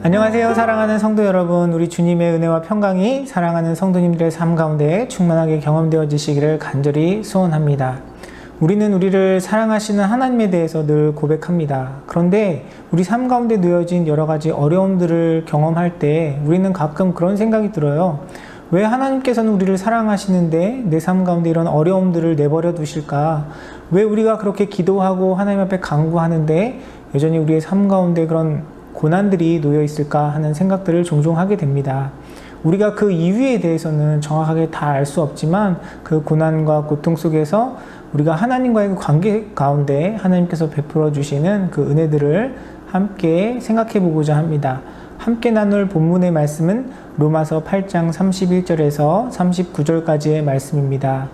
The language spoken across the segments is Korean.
안녕하세요. 사랑하는 성도 여러분, 우리 주님의 은혜와 평강이 사랑하는 성도님들의 삶 가운데 충만하게 경험되어지시기를 간절히 소원합니다. 우리는 우리를 사랑하시는 하나님에 대해서 늘 고백합니다. 그런데 우리 삶 가운데 놓여진 여러 가지 어려움들을 경험할 때 우리는 가끔 그런 생각이 들어요. 왜 하나님께서는 우리를 사랑하시는데 내 삶 가운데 이런 어려움들을 내버려 두실까? 왜 우리가 그렇게 기도하고 하나님 앞에 간구하는데 여전히 우리의 삶 가운데 그런 고난들이 놓여 있을까 하는 생각들을 종종 하게 됩니다. 우리가 그 이유에 대해서는 정확하게 다 알 수 없지만 그 고난과 고통 속에서 우리가 하나님과의 관계 가운데 하나님께서 베풀어 주시는 그 은혜들을 함께 생각해 보고자 합니다. 함께 나눌 본문의 말씀은 로마서 8장 31절에서 39절까지의 말씀입니다.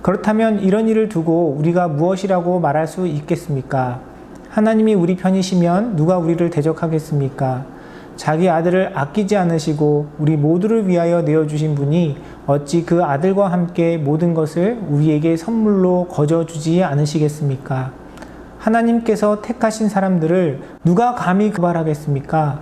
그렇다면 이런 일을 두고 우리가 무엇이라고 말할 수 있겠습니까? 하나님이 우리 편이시면 누가 우리를 대적하겠습니까? 자기 아들을 아끼지 않으시고 우리 모두를 위하여 내어주신 분이 어찌 그 아들과 함께 모든 것을 우리에게 선물로 거저주지 않으시겠습니까? 하나님께서 택하신 사람들을 누가 감히 고발하겠습니까?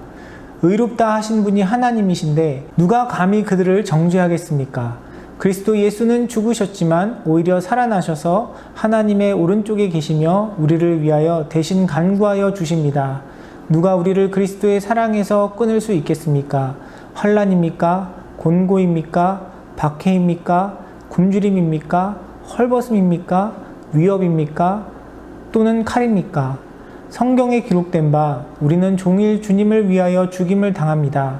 의롭다 하신 분이 하나님이신데 누가 감히 그들을 정죄하겠습니까? 그리스도 예수는 죽으셨지만 오히려 살아나셔서 하나님의 오른쪽에 계시며 우리를 위하여 대신 간구하여 주십니다. 누가 우리를 그리스도의 사랑에서 끊을 수 있겠습니까? 환난입니까? 곤고입니까? 박해입니까? 굶주림입니까? 헐벗음입니까? 위협입니까? 또는 칼입니까? 성경에 기록된 바 우리는 종일 주님을 위하여 죽임을 당합니다.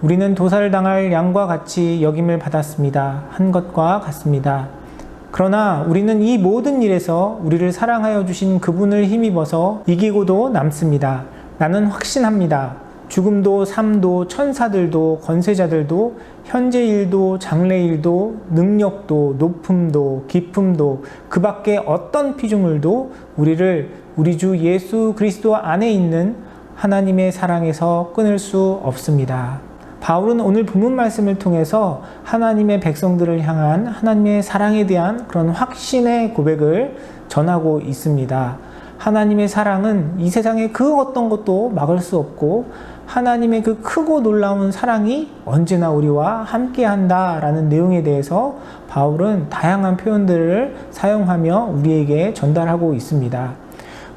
우리는 도살당할 양과 같이 여김을 받았습니다. 한 것과 같습니다. 그러나 우리는 이 모든 일에서 우리를 사랑하여 주신 그분을 힘입어서 이기고도 남습니다. 나는 확신합니다. 죽음도 삶도 천사들도 권세자들도 현재 일도 장래 일도 능력도 높음도 깊음도 그 밖에 어떤 피조물도 우리를 우리 주 예수 그리스도 안에 있는 하나님의 사랑에서 끊을 수 없습니다. 바울은 오늘 본문 말씀을 통해서 하나님의 백성들을 향한 하나님의 사랑에 대한 그런 확신의 고백을 전하고 있습니다. 하나님의 사랑은 이 세상의 그 어떤 것도 막을 수 없고 하나님의 그 크고 놀라운 사랑이 언제나 우리와 함께 한다라는 내용에 대해서 바울은 다양한 표현들을 사용하며 우리에게 전달하고 있습니다.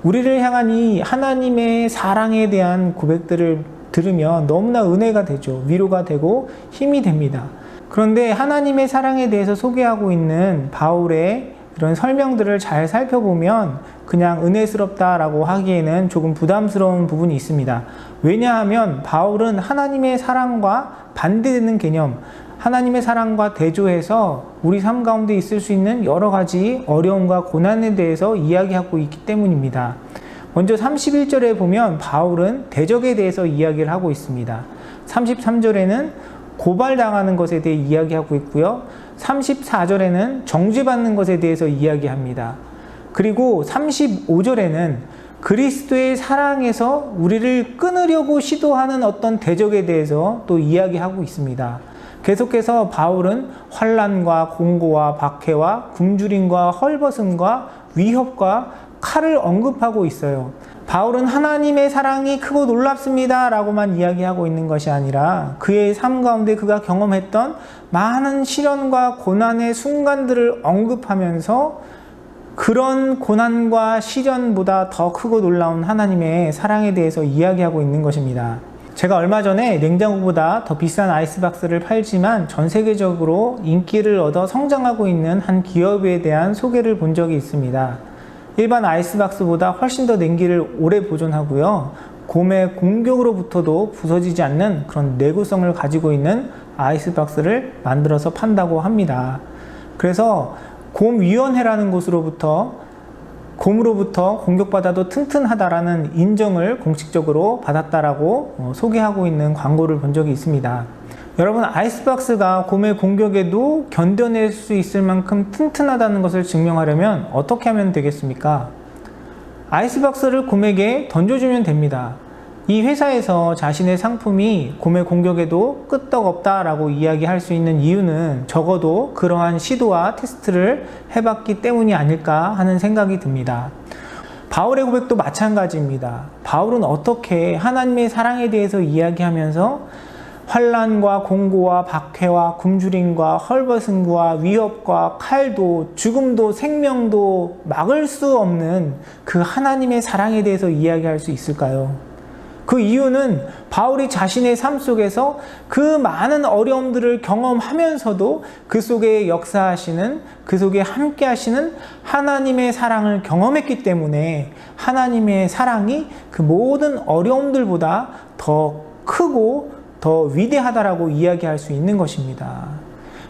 우리를 향한 이 하나님의 사랑에 대한 고백들을 들으면 너무나 은혜가 되죠. 위로가 되고 힘이 됩니다. 그런데 하나님의 사랑에 대해서 소개하고 있는 바울의 이런 설명들을 잘 살펴보면 그냥 은혜스럽다라고 하기에는 조금 부담스러운 부분이 있습니다. 왜냐하면 바울은 하나님의 사랑과 반대되는 개념, 하나님의 사랑과 대조해서 우리 삶 가운데 있을 수 있는 여러 가지 어려움과 고난에 대해서 이야기하고 있기 때문입니다. 먼저 31절에 보면 바울은 대적에 대해서 이야기를 하고 있습니다. 33절에는 고발당하는 것에 대해 이야기하고 있고요. 34절에는 정죄받는 것에 대해서 이야기합니다. 그리고 35절에는 그리스도의 사랑에서 우리를 끊으려고 시도하는 어떤 대적에 대해서 또 이야기하고 있습니다. 계속해서 바울은 환난과 공고와 박해와 굶주림과 헐벗음과 위협과 칼을 언급하고 있어요. 바울은 하나님의 사랑이 크고 놀랍습니다 라고만 이야기하고 있는 것이 아니라 그의 삶 가운데 그가 경험했던 많은 시련과 고난의 순간들을 언급하면서 그런 고난과 시련보다 더 크고 놀라운 하나님의 사랑에 대해서 이야기하고 있는 것입니다. 제가 얼마 전에 냉장고보다 더 비싼 아이스박스를 팔지만 전 세계적으로 인기를 얻어 성장하고 있는 한 기업에 대한 소개를 본 적이 있습니다. 일반 아이스박스보다 훨씬 더 냉기를 오래 보존하고요. 곰의 공격으로부터도 부서지지 않는 그런 내구성을 가지고 있는 아이스박스를 만들어서 판다고 합니다. 그래서 곰위원회라는 곳으로부터 곰으로부터 공격받아도 튼튼하다라는 인정을 공식적으로 받았다라고 소개하고 있는 광고를 본 적이 있습니다. 여러분, 아이스박스가 곰의 공격에도 견뎌낼 수 있을 만큼 튼튼하다는 것을 증명하려면 어떻게 하면 되겠습니까? 아이스박스를 곰에게 던져주면 됩니다. 이 회사에서 자신의 상품이 곰의 공격에도 끄떡없다라고 이야기할 수 있는 이유는 적어도 그러한 시도와 테스트를 해봤기 때문이 아닐까 하는 생각이 듭니다. 바울의 고백도 마찬가지입니다. 바울은 어떻게 하나님의 사랑에 대해서 이야기하면서 환난과 공고와 박해와 굶주림과 헐벗음과 위협과 칼도 죽음도 생명도 막을 수 없는 그 하나님의 사랑에 대해서 이야기할 수 있을까요? 그 이유는 바울이 자신의 삶 속에서 그 많은 어려움들을 경험하면서도 그 속에 역사하시는, 그 속에 함께 하시는 하나님의 사랑을 경험했기 때문에 하나님의 사랑이 그 모든 어려움들보다 더 크고 더 위대하다라고 이야기할 수 있는 것입니다.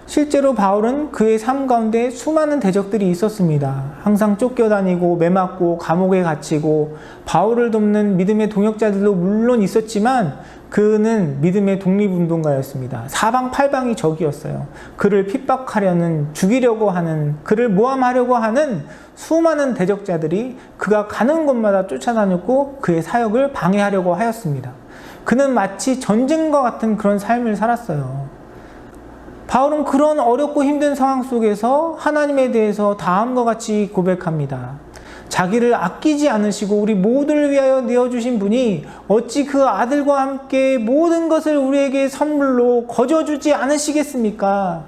실제로 바울은 그의 삶 가운데 수많은 대적들이 있었습니다. 항상 쫓겨다니고 매맞고 감옥에 갇히고 바울을 돕는 믿음의 동역자들도 물론 있었지만 그는 믿음의 독립운동가였습니다. 사방팔방이 적이었어요. 그를 핍박하려는, 죽이려고 하는, 그를 모함하려고 하는 수많은 대적자들이 그가 가는 곳마다 쫓아다녔고 그의 사역을 방해하려고 하였습니다. 그는 마치 전쟁과 같은 그런 삶을 살았어요. 바울은 그런 어렵고 힘든 상황 속에서 하나님에 대해서 다음과 같이 고백합니다. 자기를 아끼지 않으시고 우리 모두를 위하여 내어주신 분이 어찌 그 아들과 함께 모든 것을 우리에게 선물로 거저주지 않으시겠습니까?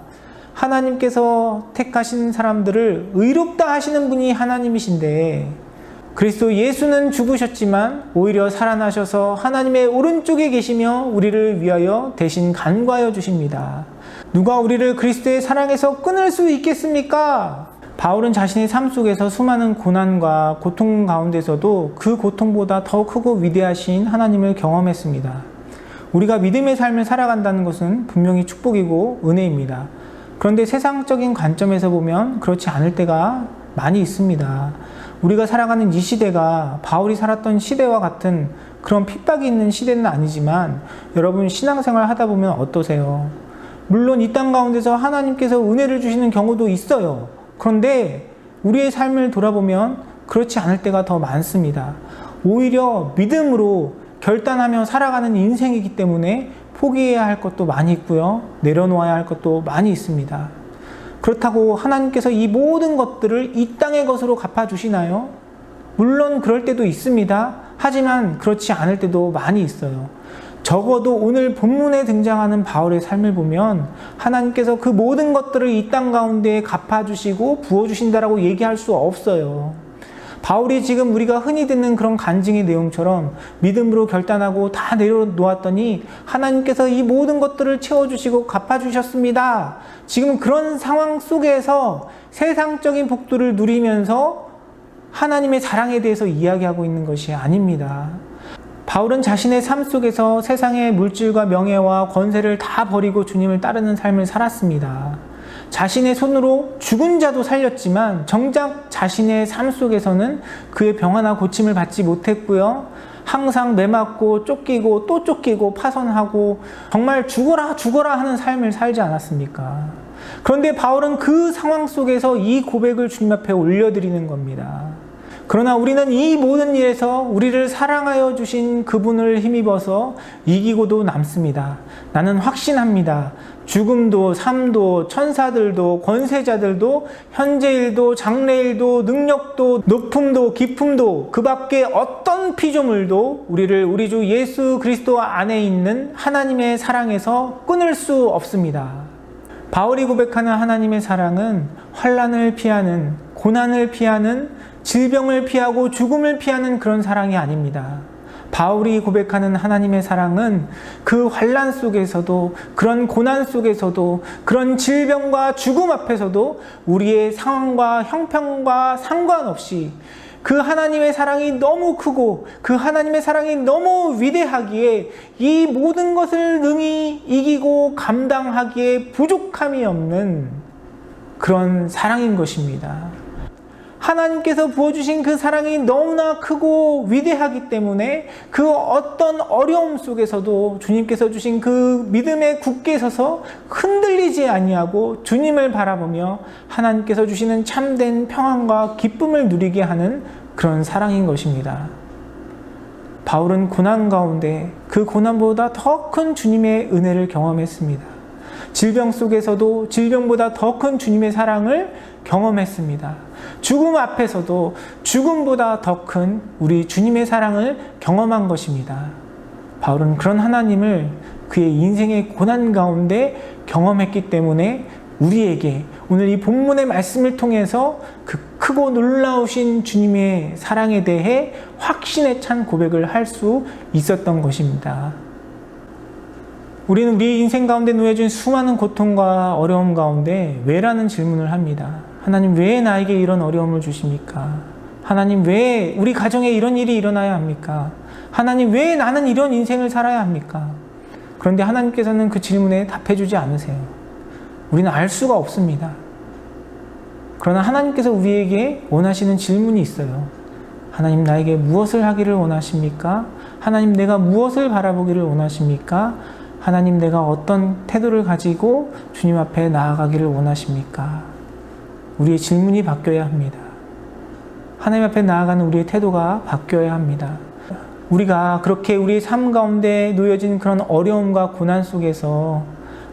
하나님께서 택하신 사람들을 의롭다 하시는 분이 하나님이신데 그리스도 예수는 죽으셨지만 오히려 살아나셔서 하나님의 오른쪽에 계시며 우리를 위하여 대신 간구하여 주십니다. 누가 우리를 그리스도의 사랑에서 끊을 수 있겠습니까? 바울은 자신의 삶 속에서 수많은 고난과 고통 가운데서도 그 고통보다 더 크고 위대하신 하나님을 경험했습니다. 우리가 믿음의 삶을 살아간다는 것은 분명히 축복이고 은혜입니다. 그런데 세상적인 관점에서 보면 그렇지 않을 때가 많이 있습니다. 우리가 살아가는 이 시대가 바울이 살았던 시대와 같은 그런 핍박이 있는 시대는 아니지만 여러분 신앙생활 하다 보면 어떠세요? 물론 이 땅 가운데서 하나님께서 은혜를 주시는 경우도 있어요. 그런데 우리의 삶을 돌아보면 그렇지 않을 때가 더 많습니다. 오히려 믿음으로 결단하며 살아가는 인생이기 때문에 포기해야 할 것도 많이 있고요. 내려놓아야 할 것도 많이 있습니다. 그렇다고 하나님께서 이 모든 것들을 이 땅의 것으로 갚아주시나요? 물론 그럴 때도 있습니다. 하지만 그렇지 않을 때도 많이 있어요. 적어도 오늘 본문에 등장하는 바울의 삶을 보면 하나님께서 그 모든 것들을 이 땅 가운데 갚아주시고 부어주신다라고 얘기할 수 없어요. 바울이 지금 우리가 흔히 듣는 그런 간증의 내용처럼 믿음으로 결단하고 다 내려놓았더니 하나님께서 이 모든 것들을 채워주시고 갚아주셨습니다. 지금 그런 상황 속에서 세상적인 복들을 누리면서 하나님의 사랑에 대해서 이야기하고 있는 것이 아닙니다. 바울은 자신의 삶 속에서 세상의 물질과 명예와 권세를 다 버리고 주님을 따르는 삶을 살았습니다. 자신의 손으로 죽은 자도 살렸지만 정작 자신의 삶 속에서는 그의 병화나 고침을 받지 못했고요. 항상 매맞고 쫓기고 또 쫓기고 파선하고 정말 죽어라 죽어라 하는 삶을 살지 않았습니까? 그런데 바울은 그 상황 속에서 이 고백을 주님 앞에 올려드리는 겁니다. 그러나 우리는 이 모든 일에서 우리를 사랑하여 주신 그분을 힘입어서 이기고도 남습니다. 나는 확신합니다. 죽음도 삶도 천사들도 권세자들도 현재일도 장래일도 능력도 높음도 깊음도 그 밖에 어떤 피조물도 우리를 우리 주 예수 그리스도 안에 있는 하나님의 사랑에서 끊을 수 없습니다. 바울이 고백하는 하나님의 사랑은 환난을 피하는, 고난을 피하는, 질병을 피하고 죽음을 피하는 그런 사랑이 아닙니다. 바울이 고백하는 하나님의 사랑은 그 환난 속에서도, 그런 고난 속에서도, 그런 질병과 죽음 앞에서도 우리의 상황과 형편과 상관없이 그 하나님의 사랑이 너무 크고 그 하나님의 사랑이 너무 위대하기에 이 모든 것을 능히 이기고 감당하기에 부족함이 없는 그런 사랑인 것입니다. 하나님께서 부어주신 그 사랑이 너무나 크고 위대하기 때문에 그 어떤 어려움 속에서도 주님께서 주신 그 믿음에 굳게 서서 흔들리지 아니하고 주님을 바라보며 하나님께서 주시는 참된 평안과 기쁨을 누리게 하는 그런 사랑인 것입니다. 바울은 고난 가운데 그 고난보다 더 큰 주님의 은혜를 경험했습니다. 질병 속에서도 질병보다 더 큰 주님의 사랑을 경험했습니다. 죽음 앞에서도 죽음보다 더 큰 우리 주님의 사랑을 경험한 것입니다. 바울은 그런 하나님을 그의 인생의 고난 가운데 경험했기 때문에 우리에게 오늘 이 본문의 말씀을 통해서 그 크고 놀라우신 주님의 사랑에 대해 확신에 찬 고백을 할 수 있었던 것입니다. 우리는 우리 인생 가운데 놓여진 수많은 고통과 어려움 가운데 왜라는 질문을 합니다. 하나님, 왜 나에게 이런 어려움을 주십니까? 하나님, 왜 우리 가정에 이런 일이 일어나야 합니까? 하나님, 왜 나는 이런 인생을 살아야 합니까? 그런데 하나님께서는 그 질문에 답해주지 않으세요. 우리는 알 수가 없습니다. 그러나 하나님께서 우리에게 원하시는 질문이 있어요. 하나님, 나에게 무엇을 하기를 원하십니까? 하나님, 내가 무엇을 바라보기를 원하십니까? 하나님, 내가 어떤 태도를 가지고 주님 앞에 나아가기를 원하십니까? 우리의 질문이 바뀌어야 합니다. 하나님 앞에 나아가는 우리의 태도가 바뀌어야 합니다. 우리가 그렇게 우리의 삶 가운데 놓여진 그런 어려움과 고난 속에서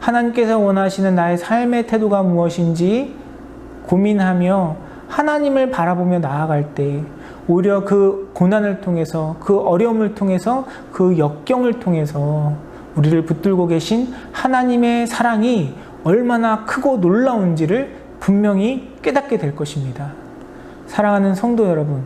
하나님께서 원하시는 나의 삶의 태도가 무엇인지 고민하며 하나님을 바라보며 나아갈 때 오히려 그 고난을 통해서, 그 어려움을 통해서, 그 역경을 통해서 우리를 붙들고 계신 하나님의 사랑이 얼마나 크고 놀라운지를 분명히 깨닫게 될 것입니다. 사랑하는 성도 여러분,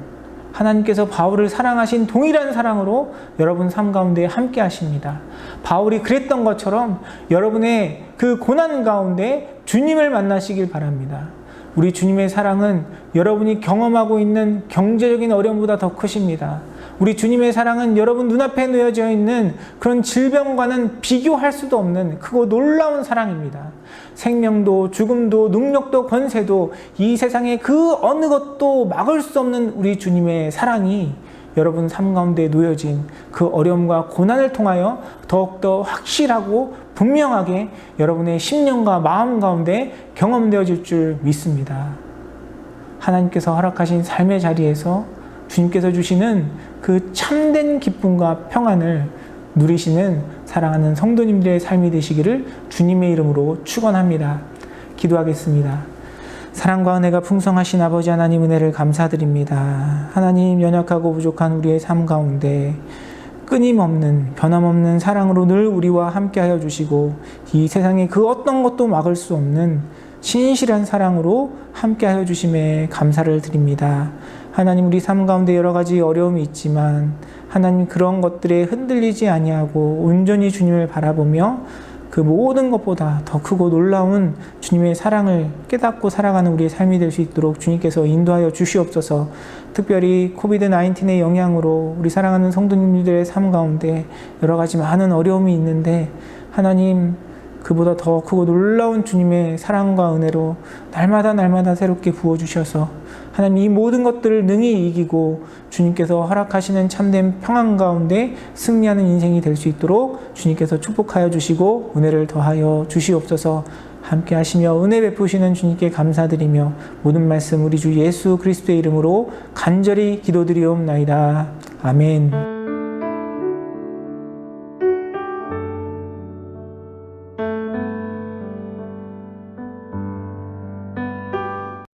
하나님께서 바울을 사랑하신 동일한 사랑으로 여러분 삶 가운데 함께 하십니다. 바울이 그랬던 것처럼 여러분의 그 고난 가운데 주님을 만나시길 바랍니다. 우리 주님의 사랑은 여러분이 경험하고 있는 경제적인 어려움보다 더 크십니다. 우리 주님의 사랑은 여러분 눈앞에 놓여져 있는 그런 질병과는 비교할 수도 없는 크고 놀라운 사랑입니다. 생명도 죽음도 능력도 권세도 이 세상의 그 어느 것도 막을 수 없는 우리 주님의 사랑이 여러분 삶 가운데 놓여진 그 어려움과 고난을 통하여 더욱더 확실하고 분명하게 여러분의 심령과 마음 가운데 경험되어질 줄 믿습니다. 하나님께서 허락하신 삶의 자리에서 주님께서 주시는 그 참된 기쁨과 평안을 누리시는 사랑하는 성도님들의 삶이 되시기를 주님의 이름으로 축원합니다. 기도하겠습니다. 사랑과 은혜가 풍성하신 아버지 하나님, 은혜를 감사드립니다. 하나님, 연약하고 부족한 우리의 삶 가운데 끊임없는 변함없는 사랑으로 늘 우리와 함께하여 주시고 이 세상에 그 어떤 것도 막을 수 없는 신실한 사랑으로 함께하여 주심에 감사를 드립니다. 하나님, 우리 삶 가운데 여러 가지 어려움이 있지만 하나님, 그런 것들에 흔들리지 아니하고 온전히 주님을 바라보며 그 모든 것보다 더 크고 놀라운 주님의 사랑을 깨닫고 살아가는 우리의 삶이 될 수 있도록 주님께서 인도하여 주시옵소서. 특별히 코비드-19의 영향으로 우리 사랑하는 성도님들의 삶 가운데 여러 가지 많은 어려움이 있는데 하나님, 그보다 더 크고 놀라운 주님의 사랑과 은혜로 날마다 새롭게 부어주셔서 하나님, 이 모든 것들을 능히 이기고 주님께서 허락하시는 참된 평안 가운데 승리하는 인생이 될 수 있도록 주님께서 축복하여 주시고 은혜를 더하여 주시옵소서. 함께 하시며 은혜 베푸시는 주님께 감사드리며 모든 말씀 우리 주 예수 그리스도의 이름으로 간절히 기도드리옵나이다. 아멘.